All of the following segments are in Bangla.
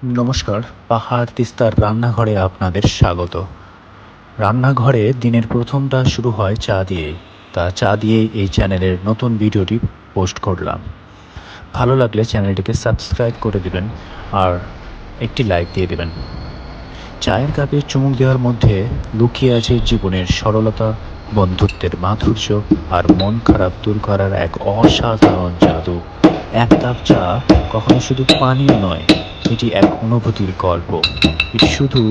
নমস্কার, পাহাড় তিস্তার রান্নাঘরে আপনাদের স্বাগত। রান্নাঘরে দিনের প্রথমটা শুরু হয় চা দিয়েই। চা দিয়েই এই চ্যানেলের নতুন ভিডিওটি পোস্ট করলাম। ভালো লাগলে চ্যানেলটিকে সাবস্ক্রাইব করে দিবেন আর একটি লাইক দিয়ে দিবেন। চায়ের কাপে চুমুক দেওয়ার মধ্যে লুকিয়ে আছে জীবনের সরলতা, বন্ধুত্বের মাধুর্য আর মন খারাপ দূর করার এক অসাধারণ জাদু। এক কাপ চা কখনো শুধু পানীয় নয়, এটি এক অনুভূতির গল্প। এটি শুধু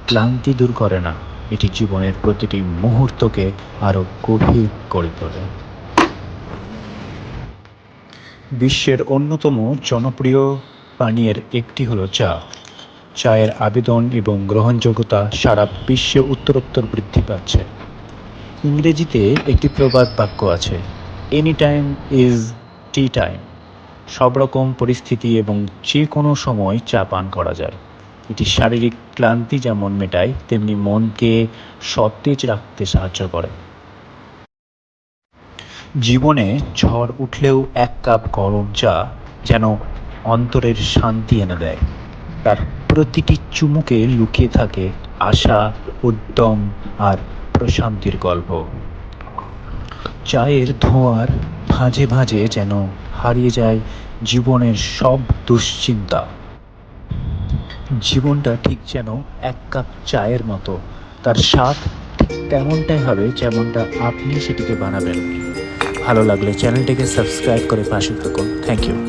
ক্লান্তি দূর করে না, এটি জীবনের প্রতিটি মুহূর্তকে আরও গভীর করে তোলে। বিশ্বের অন্যতম জনপ্রিয় পানীয়ের একটি হলো চা। চায়ের আবেদন এবং গ্রহণযোগ্যতা সারা বিশ্বে উত্তরোত্তর বৃদ্ধি পাচ্ছে। ইংরেজিতে একটি প্রবাদ বাক্য আছে, any time is tea time. সব রকম পরিস্থিতি এবং যে কোনো সময় চা পান করা যায়। এটি শারীরিক ক্লান্তি যেমন মেটায়, তেমনি মনকে সতেজ রাখতে সাহায্য করে। জীবনে ঝড় উঠলেও এক কাপ গরম চা যেন অন্তরের শান্তি এনে দেয়। তার প্রতিটি চুমুকে লুকিয়ে থাকে আশা, উদ্যম আর প্রশান্তির গল্প। চায়ের ধোঁয়ার ভাঁজে ভাঁজে যেন হারিয়ে যায় জীবনের সব দুশ্চিন্তা। জীবনটা ঠিক যেন এক কাপ চায়ের মতো, তার স্বাদ ঠিক তেমনটাই হবে যেমনটা আপনি সেটিকে বানাবেন। ভালো লাগলে চ্যানেলটিকে সাবস্ক্রাইব করে পাশে থাকুন। Thank you.